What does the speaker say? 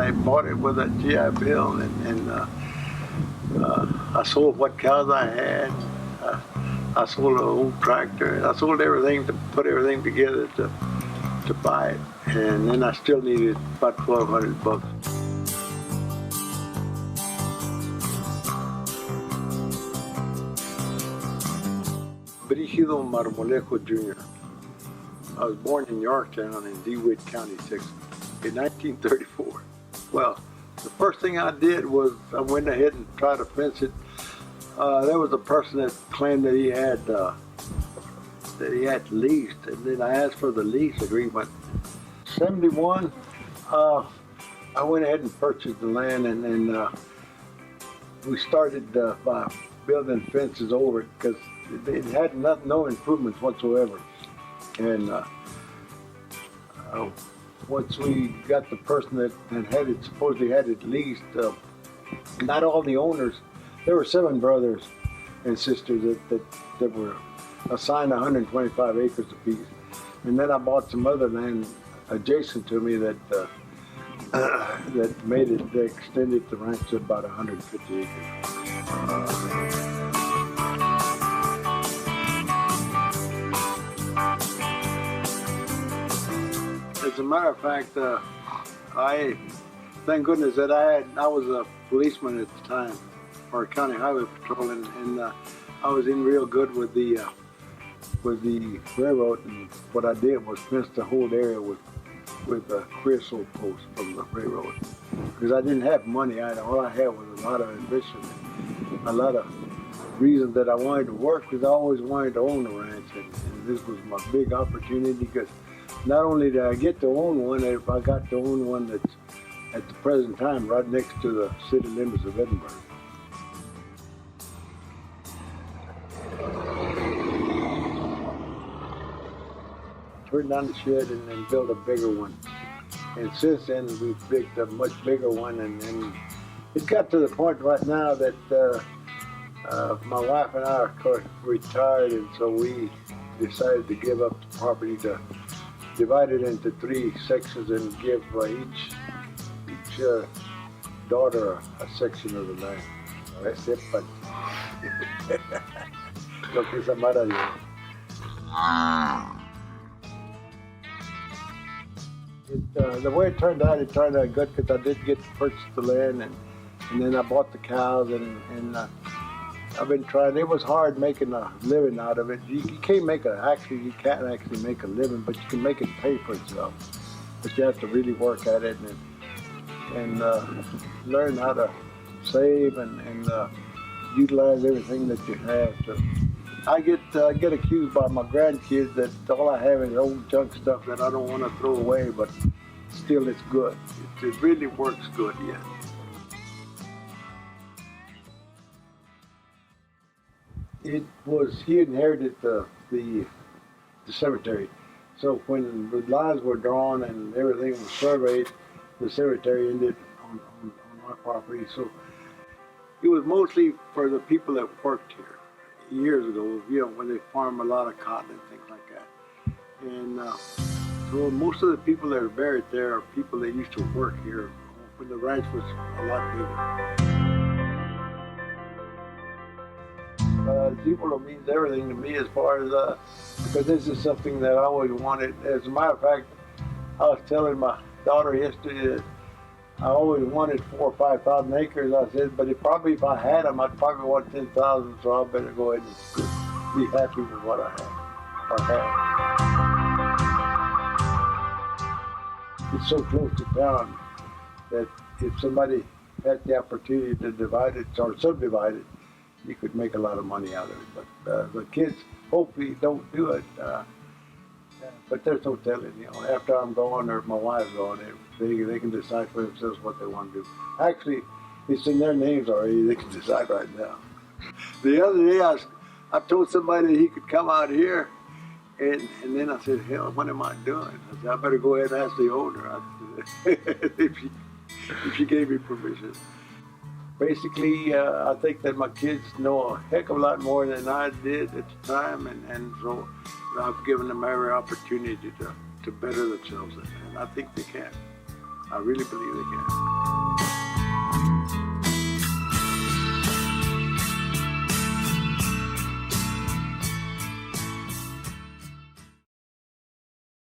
I bought it with a GI Bill, and I sold what cows I had. I sold an old tractor. I sold everything to put everything together to buy it, and then I still needed about $1,200. Brígido Marmolejo Jr. I was born in Yorktown in DeWitt County, Texas, in 1934. Well, the first thing I did was I went ahead and tried to fence it. There was a person that claimed that he had leased, and then I asked for the lease agreement. 71, I went ahead and purchased the land, and we started by building fences over it because it had no improvements whatsoever. And once we got the person that had it, supposedly had it leased, not all the owners, there were 7 brothers and sisters that were assigned 125 acres apiece. And then I bought some other land adjacent to me that made it, extended the ranch to about 150 acres. As a matter of fact, I thank goodness that I was a policeman at the time, or county highway patrol, and I was in real good with the railroad. And what I did was fence the whole area with creosote posts from the railroad, because I didn't have money. All I had was a lot of ambition, a lot of reasons that I wanted to work, because I always wanted to own a ranch, and this was my big opportunity, because not only did I get to own one, if I got to own one that's at the present time right next to the city limits of Edinburgh. Turned down the shed and then built a bigger one. And since then, we've built a much bigger one, and it got to the point right now that my wife and I are, of course, retired, and so we decided to give up the property, to divide it into 3 sections and give each daughter a section of the land. That's it, but lo que se amara Dios. The way it turned out good, because I did get to purchase the land, and then I bought the cows, and I've been trying. It was hard making a living out of it. You can't make you can't actually make a living, but you can make it pay for itself. But you have to really work at it and learn how to save and utilize everything that you have. So I get accused by my grandkids that all I have is old junk stuff that I don't want to throw away, but still it's good. It really works good yet. It was, he inherited the cemetery. So when the lines were drawn and everything was surveyed, the cemetery ended on our property. So it was mostly for the people that worked here years ago, when they farm a lot of cotton and things like that. And so most of the people that are buried there are people that used to work here when the ranch was a lot bigger. Cibolo means everything to me, as far as because this is something that I always wanted. As a matter of fact, I was telling my daughter yesterday that I always wanted 4,000 or 5,000 acres. I said, but if I had them, I'd probably want 10,000. So I better go ahead and be happy with what I have. It's so close to town that if somebody had the opportunity to divide it or subdivide it, you could make a lot of money out of it. But the kids hopefully don't do it. But there's no telling, after I'm gone or my wife's gone, they can decide for themselves what they want to do. Actually, it's in their names already. They can decide right now. The other day, I told somebody that he could come out here, and then I said, hell, what am I doing? I said, I better go ahead and ask the owner if she gave me permission. Basically, I think that my kids know a heck of a lot more than I did at the time, and so I've given them every opportunity to better themselves, and I think they can. I really believe they can.